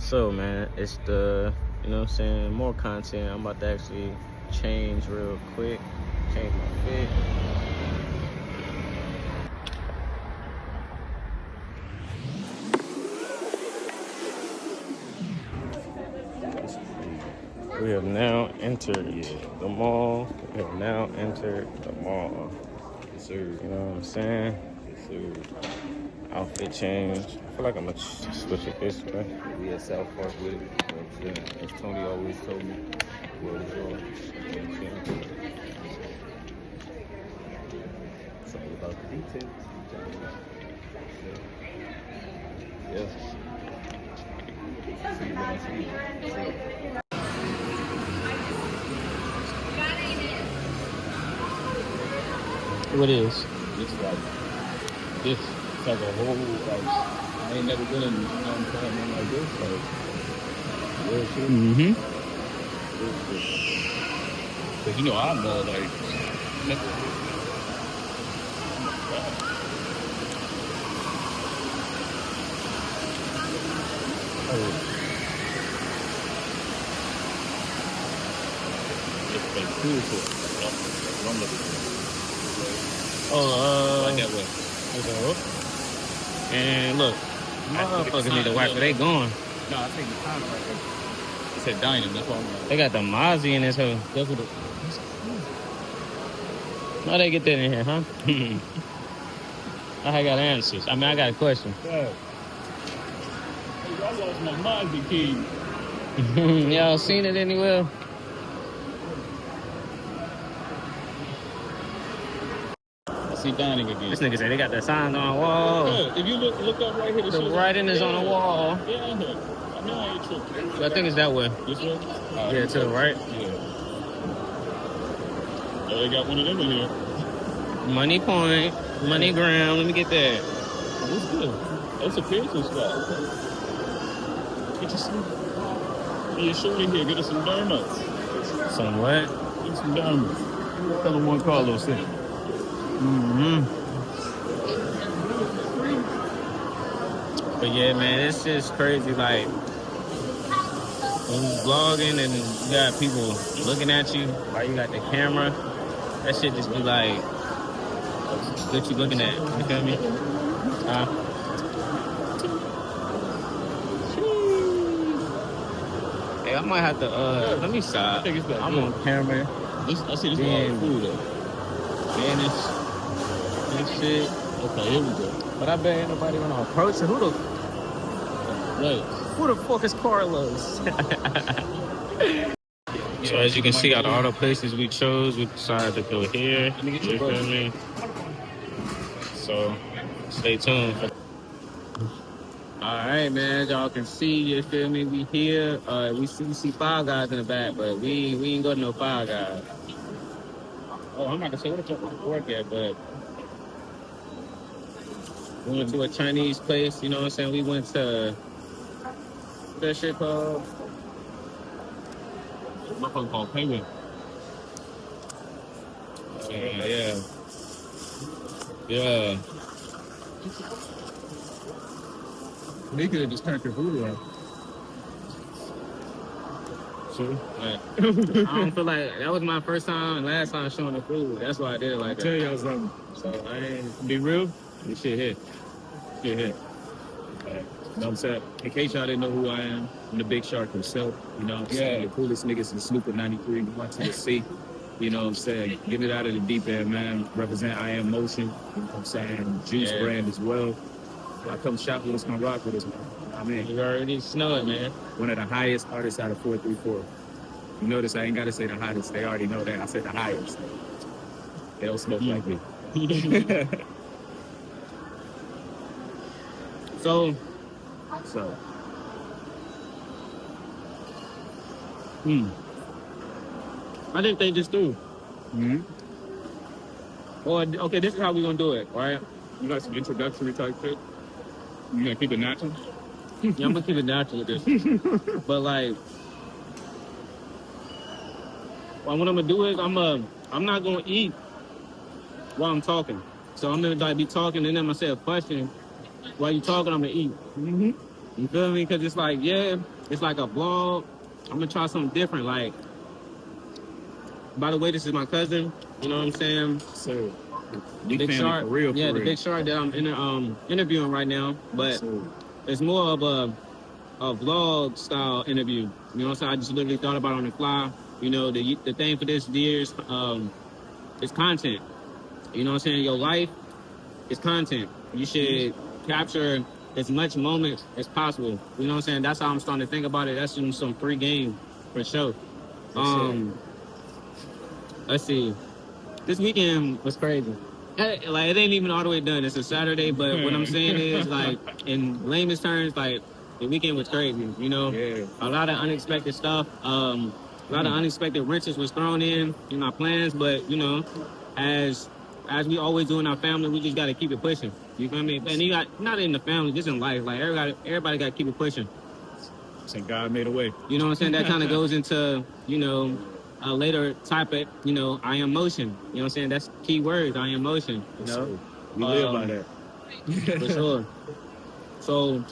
So man, it's the, you know what I'm saying, more content. I'm about to actually change real quick, change my fit. We have now entered the mall. We have now entered the mall. Yes, sir. You know what I'm saying? Yes, sir. Outfit change. I feel like I'm gonna switch it this way. We at South Park with it. You know what I'm saying? As Tony always told me, word is wrong. You know what I'm saying? It's all about the details. Yeah. See you when I see you. See you. What is? This like a whole, like, I ain't never been in, you know what I'm saying, like this, like, real shit. Mm-hmm. Real shit. Cause you know, I'm more like, it's like cool shit. That's what I'm looking for. Like that way. And look, motherfuckers need to wipe it. They gone. No, I think the time right there. It said dining. That's why I'm like. They got the Mozzie in this hoe. That's what it. How they get that in here, huh? I got answers. I mean, I got a question. Yeah. I lost my Mozzie key. Y'all seen it anywhere? See dining again. This nigga say they got the signs on the wall. Yeah, if you look up right here, The writing is on the wall. Yeah, I know I ain't tripping. I think it's that way. This way? Yeah, to the right. Yeah. Oh, they got one of them in here. Money Point, Money Ground. Let me get that. Oh, that's good. That's a piercing spot. Get you some. Get your shorty here. Get us some donuts. Some what? Get some donuts. Tell them Juan Carlos in. Mm-hmm. But yeah, man, it's just crazy. Like, when you vlogging and you got people looking at you while you got the camera, that shit just be like, what you looking at? You feel me? Hey, I might have to, let me stop. I'm on camera. I see this one food though. Spanish and shit. Okay, here we go. But I bet ain't nobody gonna approach it. Who the fuck is Carlos? So as you can see, out of all the places we chose, we decided to go here. You feel me? So stay tuned. Alright, man, y'all can see, you feel me? We here. We see Five Guys in the back, but we ain't go to no Five Guys. Oh, I'm not gonna say what the fuck we work at, but we went to a Chinese place, you know what I'm saying? We went to, what's that shit called? Motherfucker called Penguin. Yeah. They could have just turned your food around. True. I don't feel like, that was my first time and last time showing the food. That's why I did it like that. Tell y'all something. So I ain't, Be real. this shit hit. You know what I'm saying? In case y'all didn't know who I am, I'm the Big Shark himself. You know what I'm saying? The coolest niggas in Snoop at 93, went to the sea. You know what I'm saying? Get it out of the deep end, man. Represent I Am Motion. You know what I'm saying? Juice brand as well. I come shop with us, come rock with us, man. I mean, You already snowing, man. one of the highest artists out of 434. You notice I ain't got to say the hottest. They already know that. I said the highest. They don't smoke like me. So, I think they just threw. Well, okay, this is how we gonna do it, right? You got some introductory type shit? You gonna keep it natural? Yeah, I'm gonna keep it natural with this. But like, what I'm gonna do is I'm not gonna eat while I'm talking. So I'm gonna like be talking and then I'm gonna say a question. While you talking, I'm gonna eat. You feel me? Because it's like, yeah, it's like a vlog. I'm gonna try something different. Like, by the way, this is my cousin. You know what I'm saying? So, Big Shark. for real, Yeah, for the real. Big Shark that I'm interviewing right now. But So, it's more of a vlog style interview. You know what I'm saying? I just literally thought about it on the fly. You know, the thing for this year is content. You know what I'm saying? Your life is content. You should capture as much moments as possible. You know what I'm saying? That's how I'm starting to think about it. That's some free game for sure. Let's see. This weekend was crazy. Like, it ain't even all the way done. It's a Saturday, but what I'm saying is, like, in layman's terms, like, the weekend was crazy. You know, a lot of unexpected stuff. A lot of unexpected wrenches was thrown in our plans, but you know, as we always do in our family, we just got to keep it pushing. You feel me? And you got, not in the family, just in life. Like, everybody got to keep it pushing. and God made a way. You know what I'm saying? That kind of goes into, you know, a later topic, you know, I am motion. You know what I'm saying? That's key words, I am motion. You know? We live by that. For sure. So,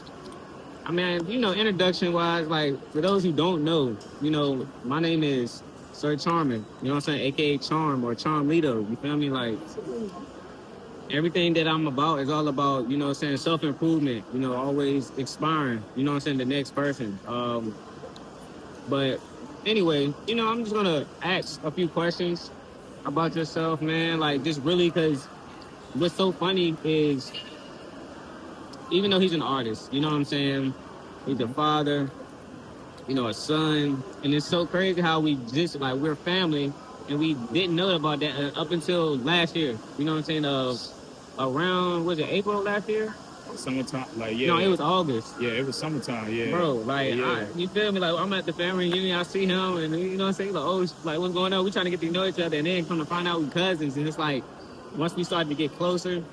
I mean, you know, introduction wise, like, for those who don't know, you know, my name is Sir Charming. You know what I'm saying? AKA Charm or Charm Lito. You feel me? Like, everything that I'm about is all about, you know what I'm saying, self-improvement, you know, always inspiring, you know what I'm saying, the next person. But anyway, you know, I'm just gonna ask a few questions about yourself, man. Like, just really, because what's so funny is, even though he's an artist, you know what I'm saying, he's a father, you know, a son, and it's so crazy how we just, like, we're family, and we didn't know about that up until last year. You know what I'm saying? Around, was it April last year? Summertime, like, yeah. No, it was August. Yeah, it was summertime, yeah. Bro, like, yeah. you feel me? Like, I'm at the family reunion, I see him, and you know what I'm saying? Like, oh, like, what's going on? We trying to get to know each other, and then come to find out we cousins, and it's like, once we started to get closer,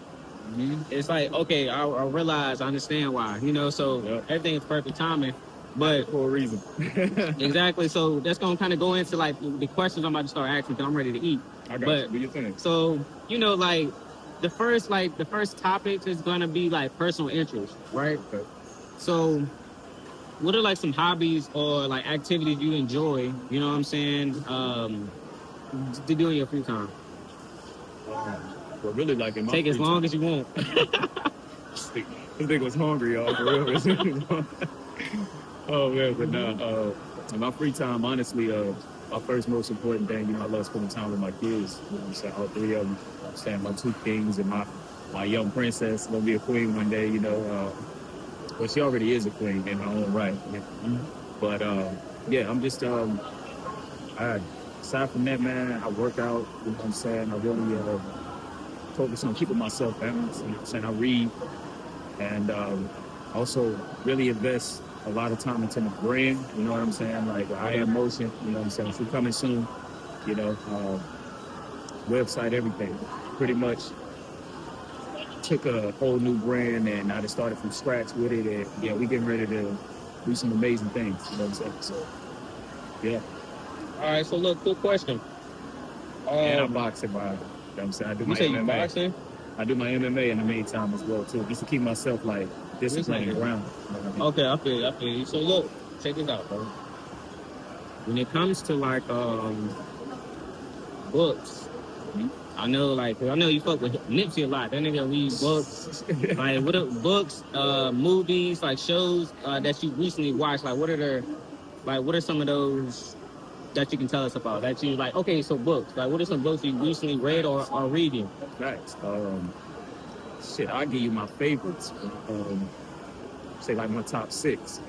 it's like, okay, I realize, I understand why, you know, so everything is perfect timing. But for a reason. Exactly. So that's gonna kind of go into like the questions I'm about to start asking because I'm ready to eat. I got you. Do your thing. So, you know, like the first topic is gonna be like personal interest, right? Okay. So, what are like some hobbies or like activities you enjoy? You know what I'm saying? To do in your free time. Well, really, like in my take as long as you want. This nigga was hungry, y'all. For real. Oh man, but no. In my free time, honestly, my first most important thing, you know, I love spending time with my kids. You know what I'm saying? All three of them. You know I'm saying? My two kings and my young princess gonna be a queen one day. You know, well, she already is a queen in her own right. But yeah, I'm just aside from that, man, I work out. You know what I'm saying? I really focus on keeping myself balanced. You know what I'm saying? I read and also really invest a lot of time into the brand, you know what I'm saying? Like, I am motion, you know what I'm saying? She's coming soon, you know, website, everything. Pretty much took a whole new brand and I just started from scratch with it. And yeah, we getting ready to do some amazing things, you know what I'm saying? So, yeah. All right, so look, cool question. And I'm boxing, by, you know what I'm saying? I do my MMA. You boxing? I do my MMA in the meantime as well, too, just to keep myself, like, disciplined around. You know what I mean? Okay, I feel you. So look, check this out, bro. When it comes to like books, I know you fuck with Nipsey a lot. That nigga reads books. Like, what are books, movies, like shows that you recently watched? Like, what are some of those that you can tell us about? That you like, okay, so books. Like, what are some books you recently read or are reading? Facts. Shit, I'll give you my favorites. Say like my top 6.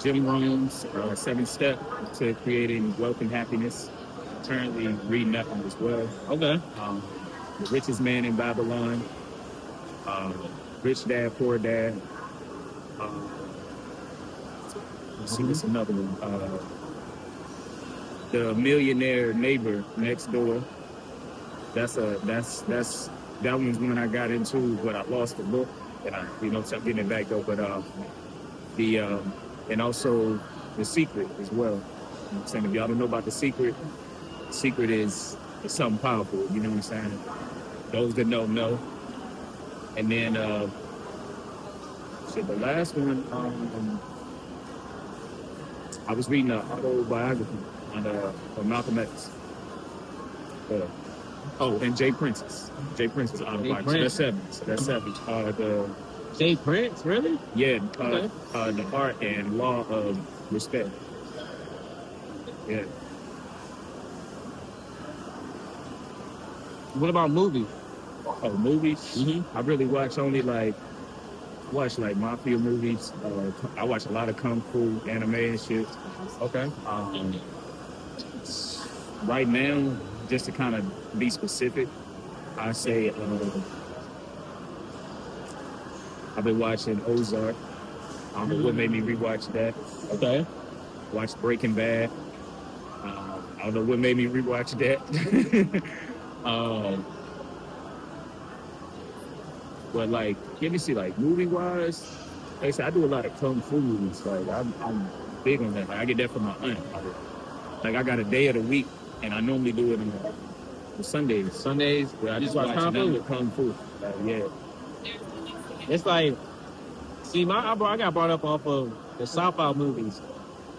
Jim Rohn's 7 Step to Creating Wealth and Happiness. Currently reading that one as well. Okay. The Richest Man in Babylon. Rich Dad, Poor Dad. Let's see, what's another one? The Millionaire Neighbor Next Door. That one's when I got into, but I lost the book, and I'm getting it back though. But and also The Secret as well. You know what I'm saying? If y'all don't know about The Secret is something powerful. You know what I'm saying? Those that know. And then Shit, the last one, I was reading an autobiography on Malcolm X. And Jay Prince's autobiography. So that's seven. The Jay Prince, really? Yeah, Okay. The Art and Law of Respect. Yeah. What about movies? Oh, movies? Mm-hmm. I really watch mafia movies. I watch a lot of kung fu anime and shit. Okay. Right now, just to kind of be specific, I say I've been watching Ozark. I don't know what made me rewatch that. Okay. Watched Breaking Bad. I don't know what made me rewatch that. But like, let me see, like movie wise, like I said, I do a lot of kung fu movies. Like I'm big on that. Like I get that from my aunt. Like I got a day of the week, and I normally do it on the Sundays. Sundays, where I just watch kung fu. Yeah. It's like, see, I got brought up off of the Southpaw movies.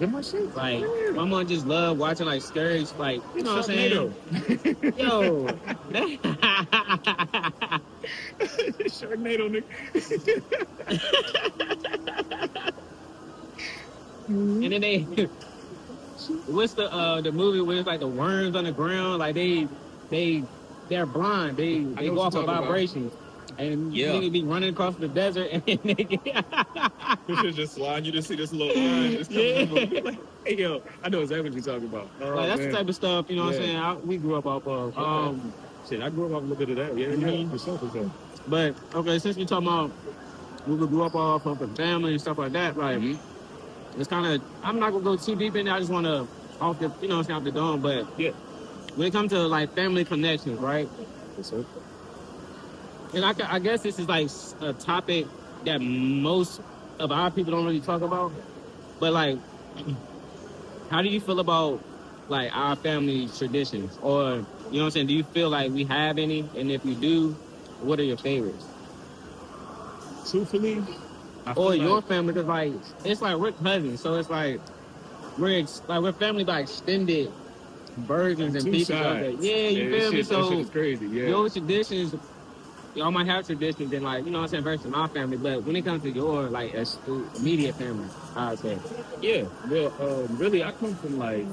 Get my shit. Like, my mom just loved watching like scary, like, you know what I'm saying? Yo, Sharknado, nigga. And then what's the movie where it's like the worms on the ground? Like they're blind. They go off of vibrations. And niggas be running across the desert and they get This is just slide. You just see this little line just coming over. Like, hey yo, I know exactly what you're talking about. Like, that's the type of stuff, you know what I'm saying? We grew up off of. Shit, I grew up off a little bit of that. Yeah, for sure. But okay, since we're talking about we grew up off of the family and stuff like that, like it's kind of, I'm not gonna go too deep in there. I just want to off the, you know, it's off the dome. But yeah, when it comes to like family connections, right? Yes, sir. And I guess this is like a topic that most of our people don't really talk about. But like, how do you feel about like our family traditions? Or, you know what I'm saying? Do you feel like we have any? And if you do, what are your favorites? Truthfully, or your family, because like it's like we're cousins, so it's like we're family by extended versions and pieces of it. Yeah, you feel me? So that shit is crazy. Yeah, your traditions, y'all might have traditions and like, you know what I'm saying, versus my family, but when it comes to your like immediate family, I would say. Yeah, well, really, I come from like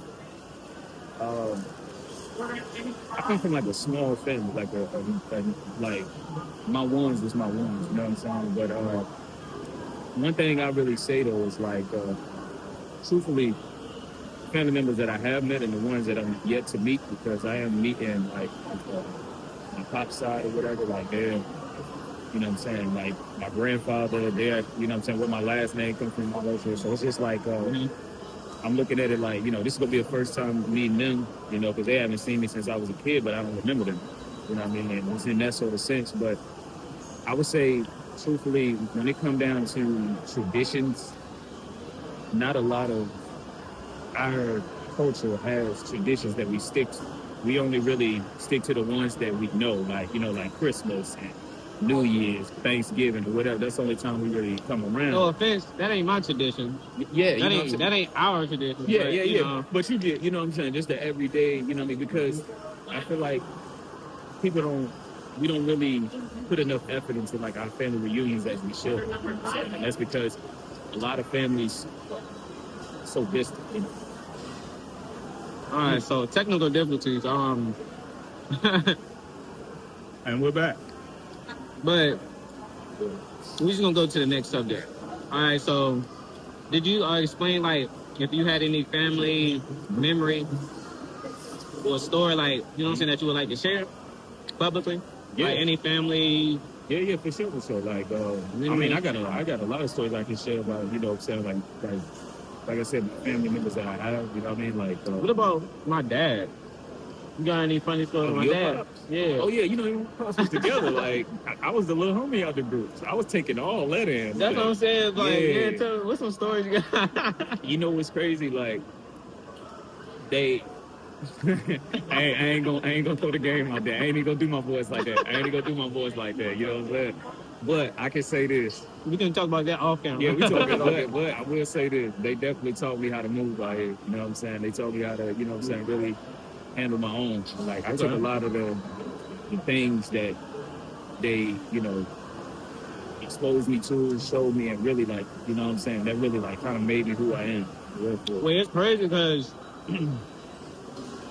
a small family, like like my ones is my ones, you know what I'm saying? But one thing I really say though is like, truthfully, family members that I have met and the ones that I'm yet to meet, because I am meeting like my pop's side or whatever, like they're, you know what I'm saying, like my grandfather, they're, you know what I'm saying, where my last name comes from, all those things. So it's just like, I'm looking at it like, you know, this is gonna be the first time meeting them, you know, because they haven't seen me since I was a kid, but I don't remember them, you know what I mean? And it's in that sort of sense. But I would say, truthfully, when it comes down to traditions, not a lot of our culture has traditions that we stick to. We only really stick to the ones that we know, like, you know, like Christmas and New Year's, Thanksgiving, or whatever. That's the only time we really come around. No offense, that ain't my tradition. Yeah, that ain't our tradition. Yeah, but, yeah. Know. But you get, you know what I'm saying, just the everyday, you know what I mean? Because I feel like we don't really put enough effort into like our family reunions as we should. And that's because a lot of families are so distant. You know? All right, so technical difficulties. And we're back. But we're just gonna go to the next subject. All right, so did you explain like if you had any family memory or story, like, you know what I'm saying, that you would like to share publicly? Yeah. Like any family? Yeah, for sure. Like, I mean, I got a lot of stories I can share about, you know what I'm saying, like I said, family members that I have, you know what I mean? Like, what about my dad? You got any funny stories with my dad? Pops? Yeah. Oh yeah, you know, we was together. Like, I was the little homie out the group. So I was taking all that in. That's what I'm saying. Like, yeah, tell me, what's some stories you got? You know what's crazy? Like, they. I ain't gonna throw the game out there. I ain't even gonna do my voice like that. You know what I'm saying? But I can say this. We can talk about that off camera. Yeah, we talking about it, but I will say this: they definitely taught me how to move out here. You know what I'm saying? They taught me how to, you know what I'm saying, really handle my own. Like I took a lot of the things that they, you know, exposed me to, showed me, and really like, you know what I'm saying, that really like kind of made me who I am. Well, it's crazy because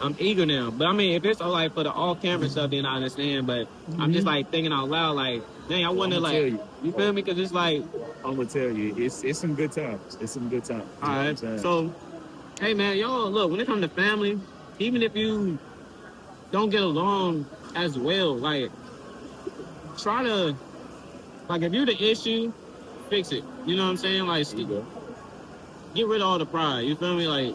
I'm eager now. But I mean, if it's all like for the off-camera stuff, then I understand. But I'm just like thinking out loud, like, dang, I wonder, like, you feel me? Because it's like, I'm gonna tell you, it's some good times. It's some good times. All right. So, hey man, y'all look, when it comes to family, even if you don't get along as well, like, try to, like, if you're the issue, fix it. You know what I'm saying? Like, get rid of all the pride. You feel me? Like,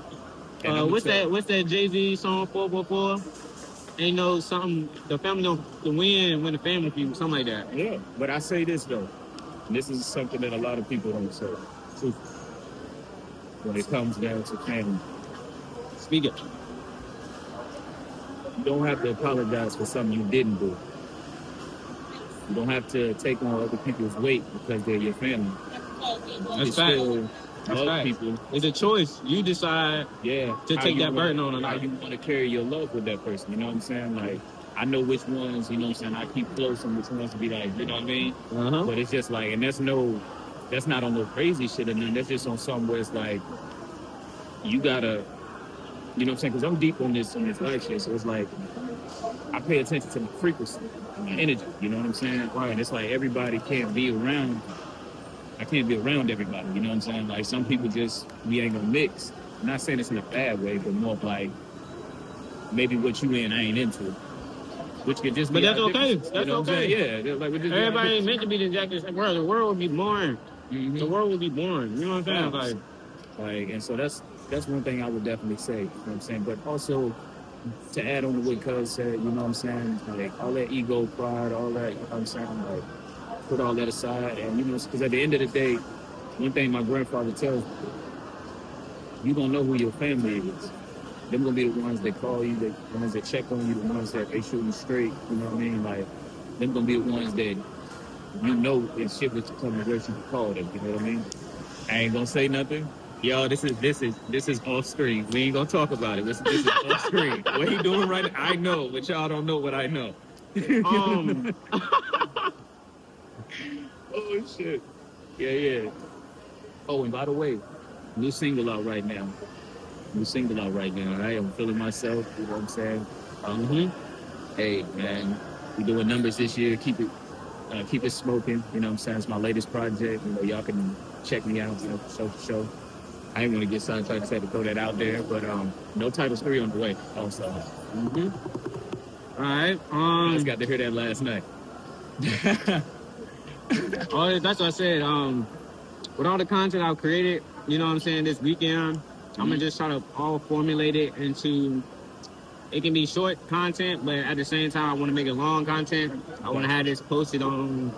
what's that Jay-Z song 444? Ain't no something, the family don't win when the family feud, something like that. Yeah, but I say this though, and this is something that a lot of people don't say. When it comes down to family, speak it. You don't have to apologize for something you didn't do. You don't have to take on other people's weight because they're your family. That's fact. Love people. It's a choice. You decide to take that burden on or not. How you want to carry your love with that person. You know what I'm saying? Like, I know which ones, you know what I'm saying, I keep close and which ones to be like, you know what I mean? But it's just like, and that's not on no crazy shit. And then that's just on something where it's like, you gotta, you know what I'm saying? Because I'm deep on this life shit. So it's like, I pay attention to my frequency, my energy. You know what I'm saying? Right. And it's like everybody can't be around. I can't be around everybody. You know what I'm saying? Like some people just, we ain't gonna mix. I'm not saying it's in a bad way, but more of like maybe what you in, I ain't into. Which could just be. But that's okay. That's okay. Yeah. Like, everybody ain't meant to be the jacket. Bro, the world would be boring. The world would be boring. You know what I'm saying? Like, and so that's one thing I would definitely say. You know what I'm saying? But also to add on to what Cuz said, you know what I'm saying? Like all that ego, pride, all that, you know what I'm saying? Like put all that aside. And, you know, because at the end of the day, one thing my grandfather tells me, you gonna know who your family is. They're gonna be the ones that call you, the ones that check on you, the ones that they shoot you straight. You know what I mean? Like, they're gonna be the ones that you know if shit was to come to where you can call them. You know what I mean? I ain't gonna say nothing. Yo, this is off screen. We ain't gonna talk about it. This is off screen. What he doing right now, I know, but y'all don't know what I know. Oh shit. Yeah. Oh, and by the way, new single out right now. I am feeling myself, you know what I'm saying? Hey man, we doing numbers this year. Keep it smoking, you know what I'm saying? It's my latest project. You know, y'all can check me out, you know, for show. I ain't gonna get sidetracked to throw that out there, but no Titles 3 on the way also. All right. I just got to hear that last night. Oh, that's what I said. With all the content I've created, you know what I'm saying, this weekend, I'm gonna just try to all formulate it into, it can be short content, but at the same time, I want to make it long content. I want to have this posted on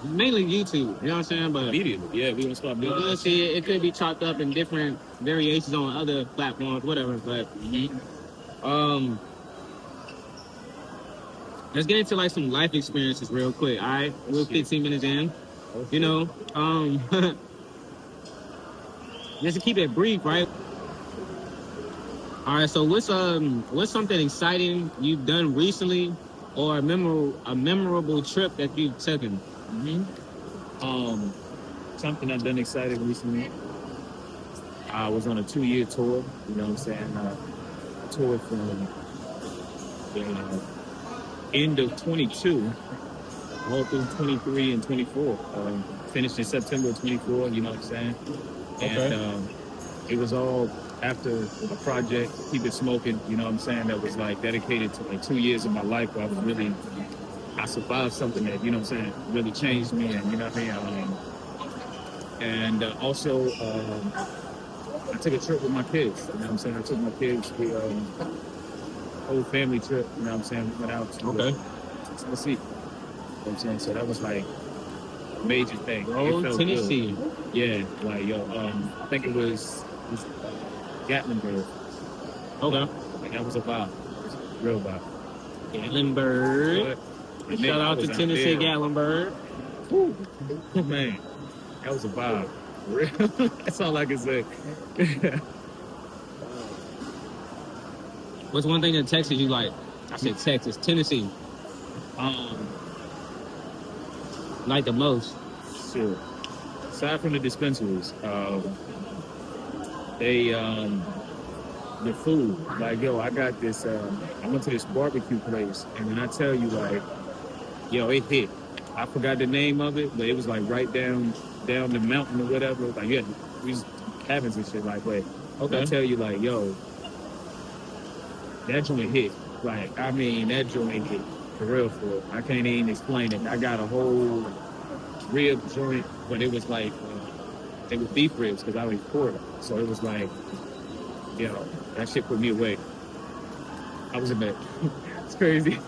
mainly YouTube, you know what I'm saying? But immediately, yeah, we gonna start doing you'll see it could be chopped up in different variations on other platforms, whatever. But let's get into like some life experiences real quick. All right, we're 15 minutes in. You know, just to keep it brief, right? All right, so what's something exciting you've done recently, or a memorable trip that you've taken? Something I've done exciting recently. I was on a 2-year tour. You know what I'm saying? A tour from the end of 22 all through 23 and 24. Finished in September of 24. You know what I'm saying? Okay. And it was all after a project, Keep It Smoking, you know what I'm saying, that was like dedicated to like 2 years of my life where I survived something that, you know what I'm saying, really changed me, and you know what I mean? And also, I took a trip with my kids, you know what I'm saying? I took my kids to whole family trip, you know what I'm saying? We went out to Tennessee, you know what I'm saying? So that was like a major thing. Tennessee. Good. Yeah, like, yo, I think it was Gatlinburg. Okay. Like, that was a vibe. Real vibe. Gatlinburg. Shout out to Tennessee, Gatlinburg. Whew. Man, that was a vibe. For real. That's all I can say. What's one thing in Texas you like? I said Texas, Tennessee. Um, Like the most. Sure. Aside from the dispensaries, they the food. Like, yo, I got this. I went to this barbecue place, and when I tell you, like, yo, it hit. I forgot the name of it, but it was like right down the mountain or whatever. Like, yeah, these cabins and shit. Like, but Okay. I tell you, like, yo, that joint hit. Like, I mean, that joint hit for real. I can't even explain it. I got a whole rib joint, but it was like they were beef ribs because I was pork. So it was like, yo, that shit put me away. I was in bed. It's crazy.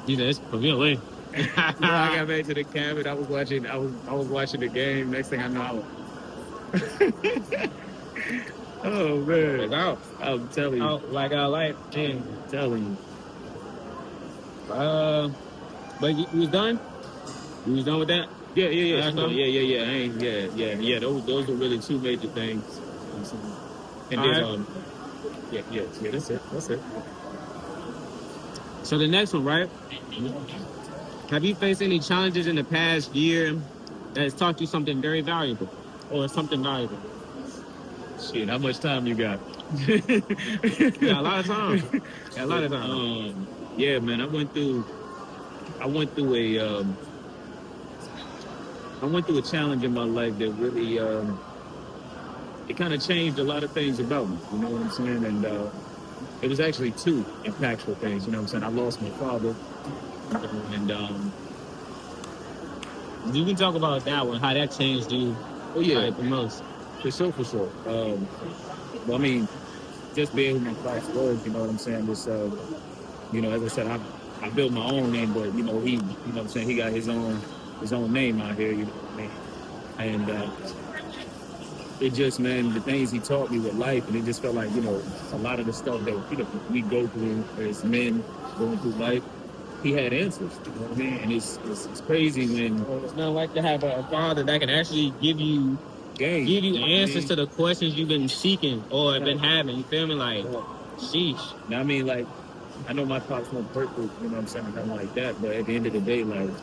You know, it's put me away. I got back to the cabin. I was watching the game. Next thing I know, oh man, Like, I'm telling you. like our life. And, I'm telling you. but you was done? You was done with that? Yeah. Yeah. Yeah. Those are really two major things. And then, yeah. That's it. So the next one, right? Have you faced any challenges in the past year that has taught you something very valuable or something valuable? Shit, how much time you got? Yeah, a lot of time. Yeah, a lot of time. Yeah, man, I went through a challenge in my life that really it kind of changed a lot of things about me. You know what I'm saying? And it was actually two impactful things. You know what I'm saying? I lost my father, and you can talk about that one, how that changed you. Oh yeah, like, the most. For sure. Well, I mean, just being with my father's words, you know what I'm saying? Just, you know, as I said, I built my own name, but you know, you know what I'm saying? He got his own name out here, you know what I mean? And it just, man, the things he taught me with life, and it just felt like, you know, a lot of the stuff that, you know, we go through as men going through life, he had answers, you know what I mean? And it's crazy when It's not like to have a father that can actually give you answers to the questions you've been seeking or been having. You feel me? Like, sheesh. Now, I mean, like, I know my thoughts weren't perfect, you know what I'm saying, nothing like that, but at the end of the day, like,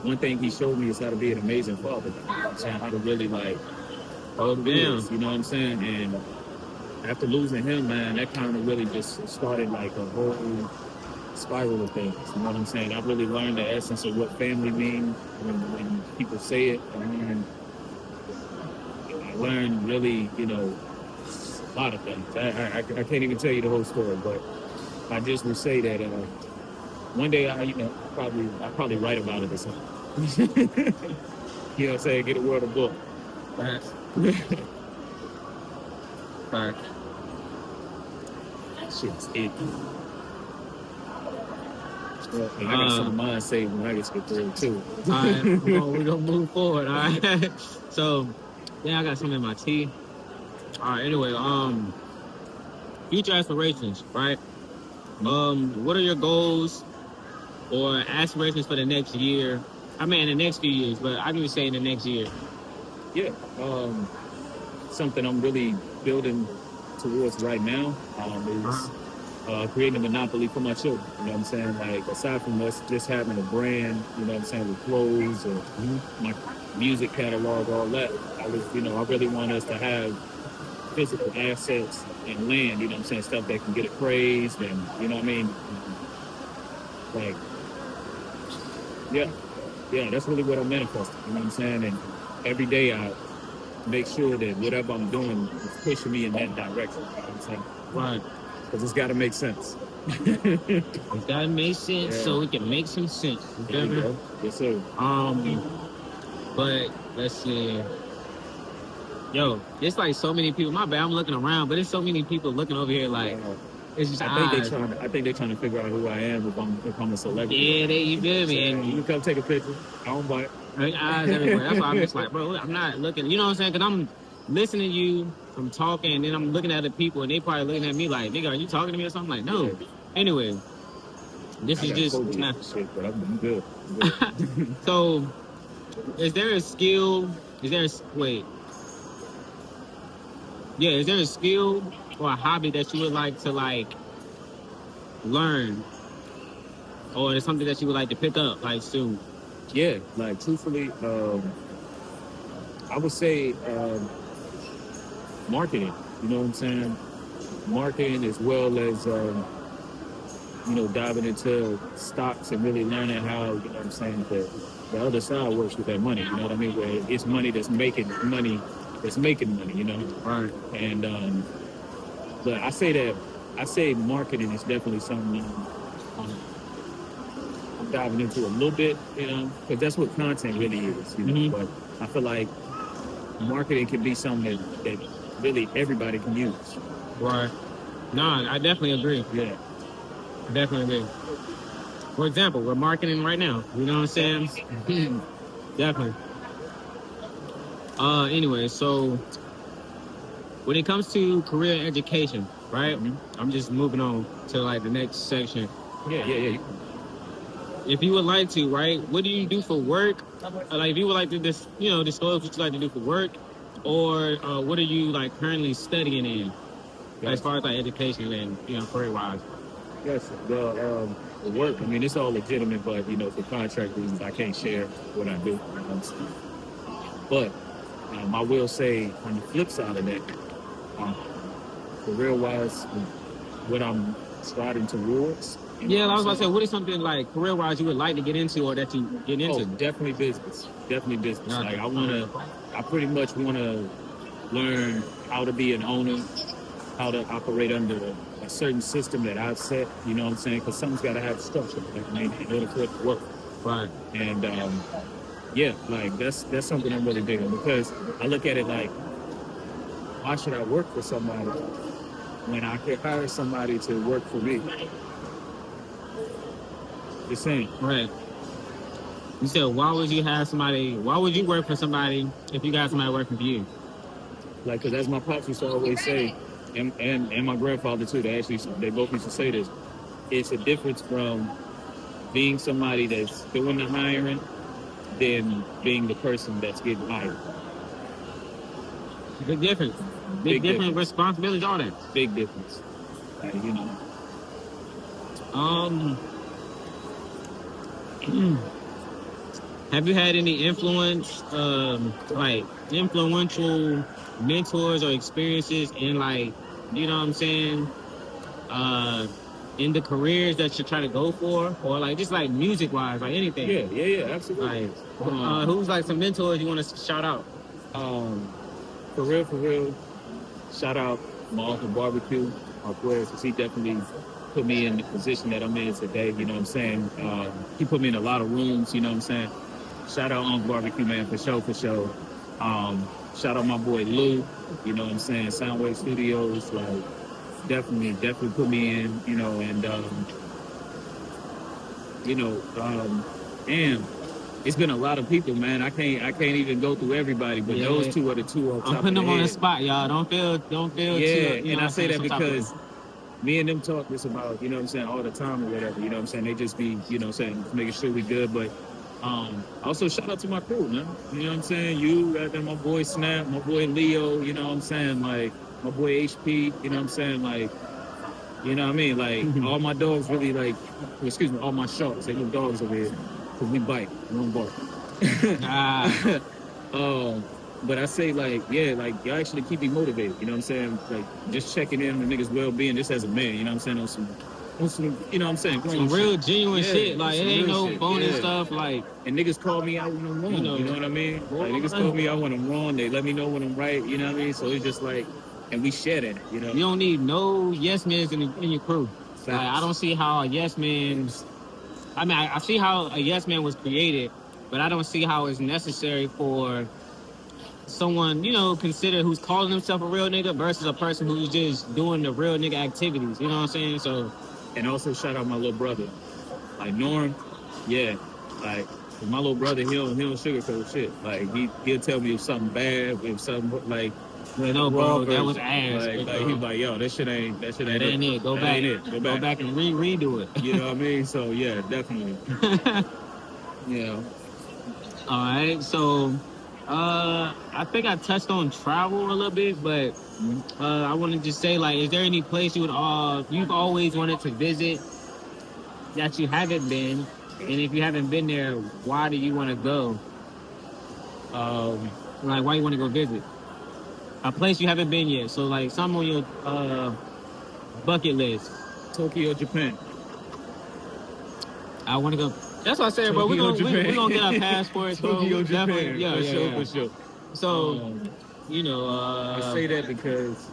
one thing he showed me is how to be an amazing father. You know what I'm saying? How to really, like, hold this, you know what I'm saying? And after losing him, man, that kind of really just started, like, a whole spiral of things, you know what I'm saying? I really learned the essence of what family means when people say it. I learned really, you know, a lot of things. I can't even tell you the whole story, but I just will say that one day I'll probably write about it or something. You know what I'm saying? Get a word of book. Facts. Facts. Shit's icky. Well, I got some of mine saved when I get through too. All right, we're gonna move forward. All right. So, yeah, I got some in my tea. All right. Anyway, future aspirations, right? What are your goals or aspirations for the next year? I mean, in the next few years, but I can even say in the next year. Yeah. Something I'm really building towards right now is creating a monopoly for my children. You know what I'm saying? Like, aside from us just having a brand, you know what I'm saying, with clothes or my music catalog, all that, I really want us to have physical assets and land, you know what I'm saying, stuff that can get appraised and, you know what I mean? Like, yeah, that's really what I'm manifesting, you know what I'm saying? And every day I make sure that whatever I'm doing is pushing me in that direction, you know what I'm saying? Right. Because it's got to make sense. It's got to make sense so it can make some sense. There you go. Yes, sir. But let's see. Yo, it's like so many people. My bad, I'm looking around, but there's so many people looking over here like it's just I think they're trying to figure out who I am if I'm a celebrity. Yeah, you feel me? And you can come take a picture. I don't bite. Eyes everywhere. That's why I'm just like, bro, I'm not looking. You know what I'm saying? Because I'm listening to you, I'm talking, and then I'm looking at the people, and they probably looking at me like, nigga, are you talking to me or something? Like, no. Yeah. Anyway, this is just shit, but I'm good. So, is there a skill? Is there a, wait? Yeah, is there a skill or a hobby that you would like to like learn, or is something that you would like to pick up like soon? Yeah, like truthfully, I would say marketing. You know what I'm saying? Marketing as well as diving into stocks and really learning how, you know what I'm saying, the other side works with that money. You know what I mean? Where it's money that's making money, you know? Right. And but I say marketing is definitely something I'm diving into a little bit, you know, because that's what content really is, you know. Mhm. But I feel like marketing can be something that really everybody can use. Right. No, I definitely agree. Yeah. Definitely agree. For example, we're marketing right now. You know what I'm saying? Definitely. Anyway, so when it comes to career education, right? Mhm. I'm just moving on to like the next section. Yeah. If you would like to, right? What do you do for work? Like, if you would like to disclose what you like to do for work, or what are you like currently studying in, as far as like education and career wise? Yes, the work. I mean, it's all legitimate, but for contract reasons, I can't share what I do. But I will say, on the flip side of that, career-wise, what I'm striving towards. Yeah, I was about to say, what is something like career wise you would like to get into, or that you get into? Oh, definitely business. Definitely business. Okay. Like I pretty much wanna learn how to be an owner, how to operate under a certain system that I've set, you know what I'm saying? Because something's got to have structure, in order for it to work. Right. And yeah, like that's something I'm really big on, because I look at it like, why should I work for somebody when I could hire somebody to work for me? Just saying. Right. You said, why would you work for somebody if you got somebody working for you? Like, because as my pops used to always say, and my grandfather too, they both used to say this, it's a difference from being somebody that's doing the hiring than being the person that's getting hired. Big difference. Big different responsibilities, all that. Big difference. Like, Have you had any influence, like influential mentors or experiences in, like, you know what I'm saying, in the careers that you try to go for, or like just like music wise, like anything? Yeah, absolutely. Like, who's like some mentors you want to shout out? For real, shout out my Uncle Barbecue, my players, because he definitely put me in the position that I'm in today, you know what I'm saying? He put me in a lot of rooms, you know what I'm saying? Shout out Uncle Barbecue, man, for sure. Shout out my boy Lou, you know what I'm saying? Soundwave Studios, like, definitely put me in, and damn, it's been a lot of people, man. I can't even go through everybody, but those two are the two on top. I'm putting them on the spot, y'all. Don't feel yeah, too, and I say that because me and them talk this about, you know what I'm saying, all the time or whatever, you know what I'm saying? They just be, you know what I'm saying, making sure we good. But also shout out to my crew, man. You know what I'm saying? You, my boy Snap, my boy Leo, you know what I'm saying? Like, my boy HP, you know what I'm saying? Like, you know what I mean? Like, all my dogs really, like, all my sharks, they look dogs over here, because we bite, we don't bark. But I say, like, yeah, like, y'all actually keep me motivated, you know what I'm saying? Like, just checking in on the niggas' well-being just as a man, you know what I'm saying? On some, you know what I'm saying? Some real genuine shit. Like, it ain't no phony stuff. Like, and niggas call me out when I'm wrong, you know what I mean? Like, niggas call me out when I'm wrong. They let me know when I'm right, you know what I mean? So it's just like, and we share that, you know? You don't need no yes men in your crew. Like, I don't see how a yes man. I mean, I see how a yes man was created, but I don't see how it's necessary for someone, consider who's calling himself a real nigga versus a person who's just doing the real nigga activities. You know what I'm saying? So, and also shout out my little brother, like Norm. Yeah, like my little brother, he don't sugarcoat shit. Like he'll tell me if something bad, if something like. No, bro, that was ass. Like he's like, yo, that shit ain't it. Go back and redo it. You know what I mean? So yeah, definitely. Yeah. All right, so I think I touched on travel a little bit, but I want to just say, like, is there any place you've always wanted to visit that you haven't been, and if you haven't been there, why do you want to go? Like, why you want to go visit a place you haven't been yet? So, like, some on your bucket list. Tokyo, Japan. I want to go. That's what I said, bro. We're gonna get our passports, bro. Tokyo, Definitely. Japan. For sure. So, I say that because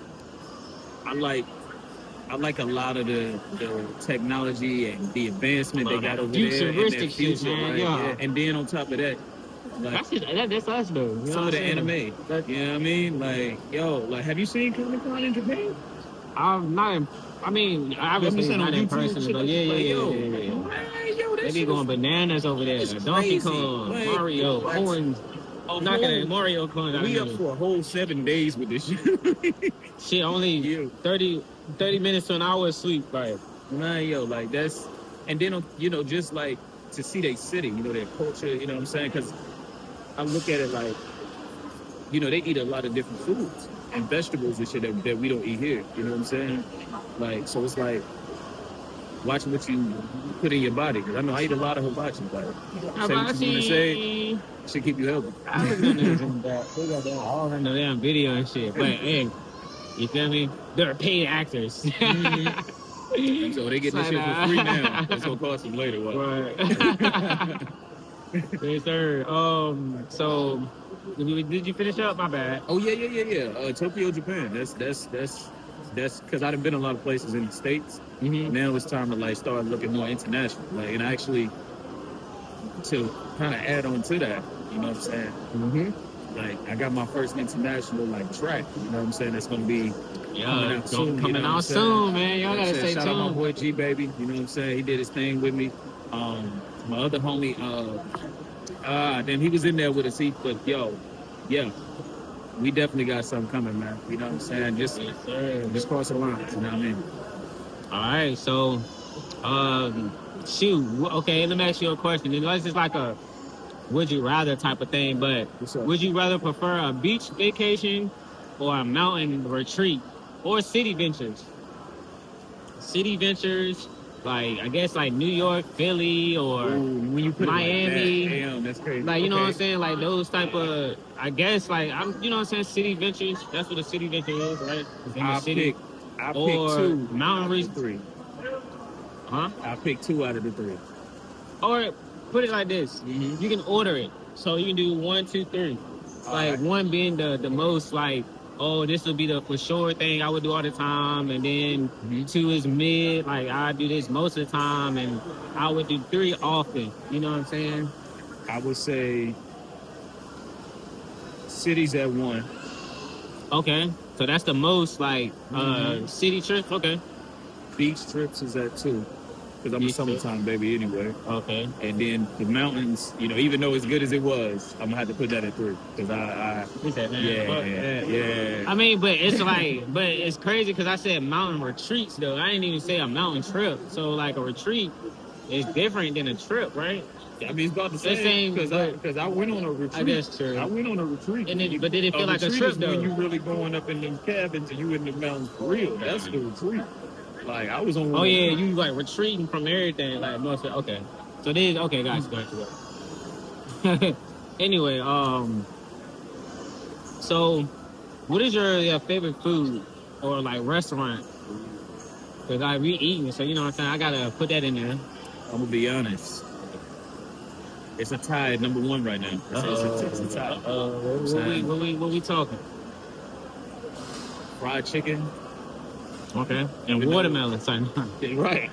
I like a lot of the technology and the advancement they got over there. Futuristic shit, man. Right? Yeah. And then on top of that, like, that's us, though. You some know of the anime. saying? You know what I mean? Like, have you seen Comic-Con in Japan? I'm not. I mean, obviously not in person, but yeah. They be going bananas over there. Donkey Kong, Mario, coins. Mario coins. We up for a whole 7 days with this shit. Shit, only 30 minutes to an hour of sleep, right? Man, like that's, and then just like to see their city, their culture, you know what I'm saying? Because I look at it like, they eat a lot of different foods and vegetables and shit that we don't eat here. You know what I'm saying? Like, so it's like watching what you put in your body. Because I know I eat a lot of hibachi. Like, say what you want to say, should keep you healthy. I was gonna do that. They got that all in the damn video and shit. But hey, you feel me? They're paid actors. And so they get this shit for free now. It's gonna cost them later. Right. Yes, sir. So did you finish up? My bad. Oh yeah. Tokyo, Japan. That's because I've been a lot of places in the States. Mm-hmm. Now it's time to like start looking more international. Like, and actually to kind of add on to that, you know what I'm saying? Mm-hmm. Like, I got my first international like track. You know what I'm saying? That's gonna be coming out soon. Coming out soon, man. Y'all gotta stay tuned. Shout out my boy G Baby. You know what I'm saying? He did his thing with me. My other homie, then he was in there with us. But we definitely got something coming, man. You know what I'm saying? Just cross the lines. You know what I mean? All right, so, shoot. Okay, let me ask you a question. This is like a would you rather type of thing, but would you rather prefer a beach vacation or a mountain retreat or city ventures? City ventures, like, I guess, like New York, Philly, or when you put Miami. It like that, damn, that's crazy. Like, you know what I'm saying? Like, those type of, I guess, like, you know what I'm saying? City ventures. That's what a city venture is, right? It's in the city. I pick or 2. Mountain Ridge 3. Huh? I pick 2 out of the 3. Or put it like this: you can order it, so you can do 1, 2, 3. Like, 1 being the most like, oh, this will be the for sure thing I would do all the time, and then 2 is mid, like I do this most of the time, and I would do 3 often. You know what I'm saying? I would say cities at 1. Okay, so that's the most like city trips. Okay, beach trips is at 2. Because I'm a summertime baby anyway. Okay. And then the mountains, even though as good as it was, I'm gonna have to put that at 3. Because yeah. I mean, but it's like, but it's crazy because I said mountain retreats though. I didn't even say a mountain trip. So like a retreat is different than a trip, right? I mean, it's about the same. Because I went on a retreat. I guess true. I went on a retreat. And then, but did it feel like a trip though? When you really going up in them cabins and you in the mountains for real. That's the retreat. Like, I was on. Oh yeah, you like retreating from everything, like most. Okay, so this. Okay, guys, go. Anyway, so what is your favorite food or like restaurant? Because I be eating, so you know what I'm saying. I gotta put that in there. I'm gonna be honest. It's a tie at number 1 right now. It's a tie. What we talking? Fried chicken. Okay, and watermelon, son. Right.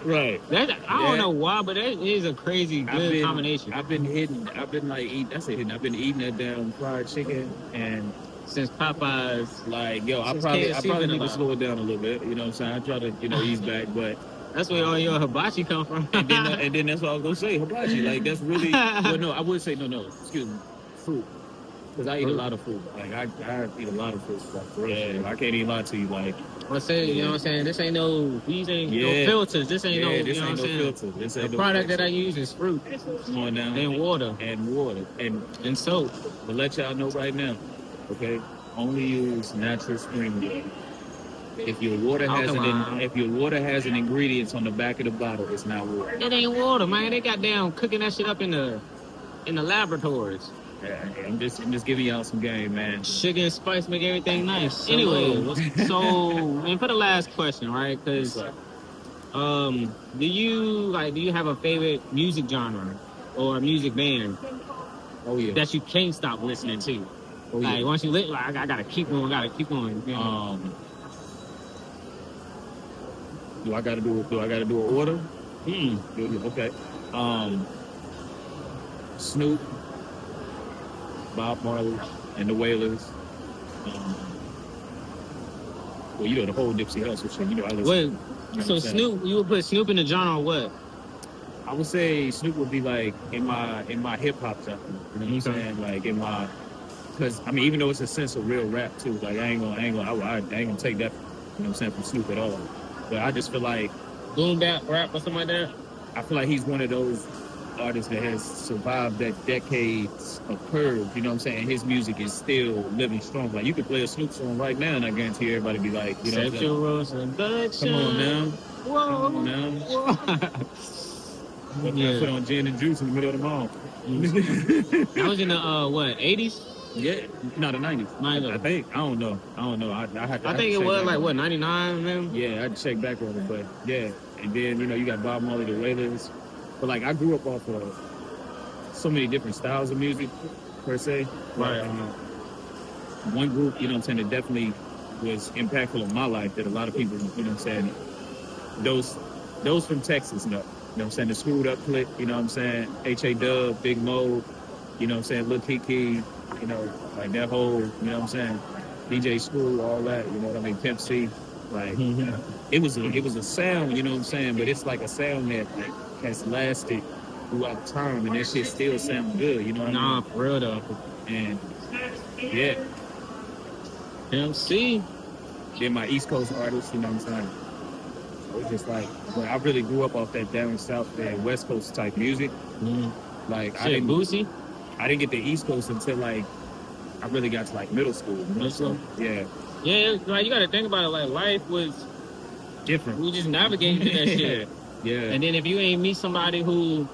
That I don't know why, but that is a crazy good combination. I've been eating that damn fried chicken, and since Popeyes, like, I probably need to slow it down a little bit. You know what I'm saying? I try to ease back, but that's where all your hibachi come from. and then that's what I was gonna say, hibachi. Like, that's really. Well, no, I would say no. Excuse me, fruit. Because I eat a lot of food. Like, I eat a lot of food. Like, for real. I can't even lie to you. Like, I say, you know what I'm saying? This ain't no, these ain't no filters. This ain't no, this you know ain't what I'm saying? filter. This The ain't no product filter. that I use is fruit. Come on now. And water. And water. And soap. But let y'all know right now, okay? Only use natural spring water. If your water has an ingredients on the back of the bottle, it's not water. It ain't water, man. They got down cooking that shit up in the laboratories. Yeah, I'm just giving y'all some game, man. Sugar and spice make everything nice. Anyway, so and for the last question, right? Because do you have a favorite music genre or a music band? Oh yeah. That you can't stop listening to. Oh yeah. Like once you like, I gotta keep going. You know? Do I gotta do an order? Okay. Snoop, Bob Marley, and the Wailers. Well, you know the whole Nipsey Hussle shit. You know I listen. Wait, so Snoop, you would put Snoop in the genre or what? I would say Snoop would be like in my hip hop genre. You know what I'm saying? Like in my, because I mean, even though it's a sense of real rap too, like I ain't gonna take that. You know what I'm saying, from Snoop at all. But I just feel like boom bap rap or something like that. I feel like he's one of those artists that has survived that decades of curve. You know what I'm saying? His music is still living strong. Like you could play a Snoop song right now, and I guarantee everybody be like, you know, come on now, whoa, come on now. Put on gin and juice in the middle of the mall. That was in the 80s? Yeah, no, the 90s. I think. I don't know. I think it was like what, 99, man? Yeah, I had to check back on it, but yeah. And then you got Bob Marley, the Wailers. But like I grew up off of so many different styles of music, per se. Right. One group, you know what I'm saying, that definitely was impactful in my life that a lot of people, you know what I'm saying, those from Texas know. You know what I'm saying? The Screwed Up Click, you know what I'm saying? H.A. Big Mo, you know what I'm saying? Lil Kiki, you know, like that whole, you know what I'm saying? DJ Screw, all that, you know what I mean? Pimp C, like, it was a sound, you know what I'm saying? But it's like a sound that like, has lasted throughout time, and that shit still sounds good, you know what I mean? Nah, for real though. And, yeah. Pimp C. Then my East Coast artists, you know what I'm saying? It's just like, but I really grew up off that down south and West Coast type music. Like shit, I didn't get the East Coast until like I really got to like middle school. Yeah. Yeah, like you got to think about it. Like life was different. We just navigating through that shit. Yeah. And then if you ain't meet somebody who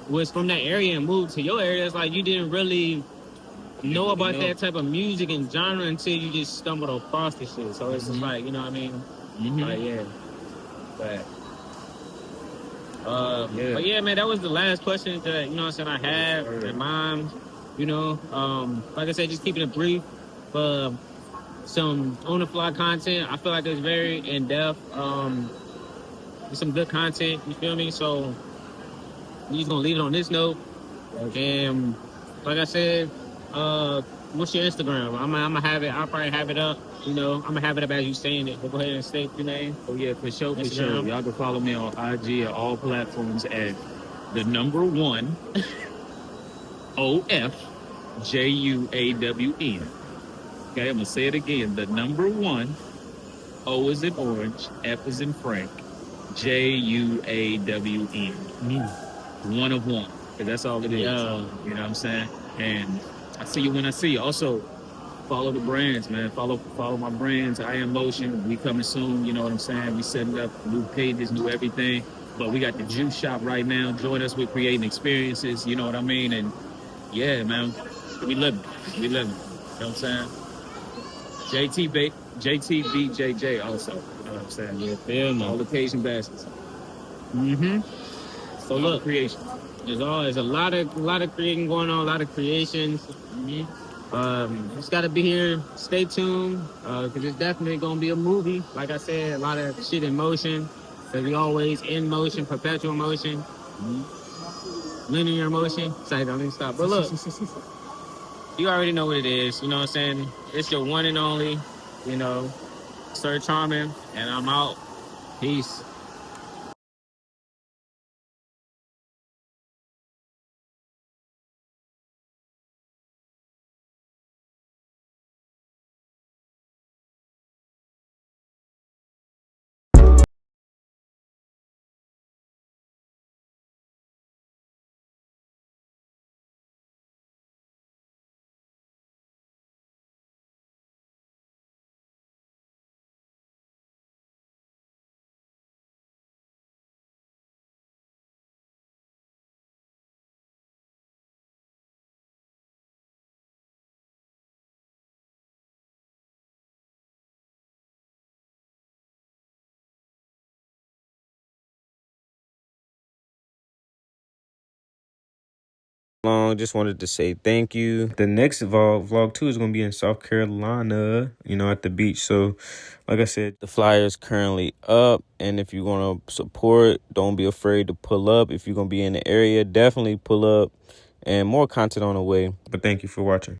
was from that area and moved to your area, it's like you didn't really know about that type of music and genre until you just stumbled across the shit. So it's just like, you know what I mean? Like, yeah. But yeah, man, that was the last question that, you know what I'm saying, I had in mind. You know, like I said, just keeping it brief. Some on-the-fly content. I feel like it's very in-depth. Some good content, you feel me? So we're just gonna leave it on this note. And like I said, what's your Instagram? I'm gonna have it. I'll probably have it up. You know, I'm gonna have it up as you saying it. But go ahead and state your name. Oh yeah, for sure. Y'all can follow me on IG at all platforms at the number 1 OFJUAWN. Okay, I'm gonna say it again. The number 1 O is in orange, F is in Frank, JUAWN. One of one. Cause that's all it is. You know what I'm saying? And I see you when I see you. Also, follow the brands, man. Follow my brands. I Am Motion. We coming soon. You know what I'm saying? We setting up new pages, new everything. But we got the juice shop right now. Join us with creating experiences. You know what I mean? And yeah, man, we live it. You know what I'm saying? JTBJJ also. You know what I'm saying? Yeah, film all occasion baskets. So look, creation. There's a lot of creating going on, a lot of creations. Just gotta be here, stay tuned, because it's definitely gonna be a movie. Like I said, a lot of shit in motion. So we always in motion, perpetual motion, linear motion. Sorry, don't even stop. But look, you already know what it is. You know what I'm saying? It's your one and only, you know, Sir Charming, and I'm out. Peace. long. Just wanted to say thank you. The next vlog 2 is gonna be in South Carolina, you know, at the beach. So like I said, the flyer is currently up, and if you want to support, don't be afraid to pull up. If you're gonna be in the area, definitely pull up, and more content on the way. But thank you for watching.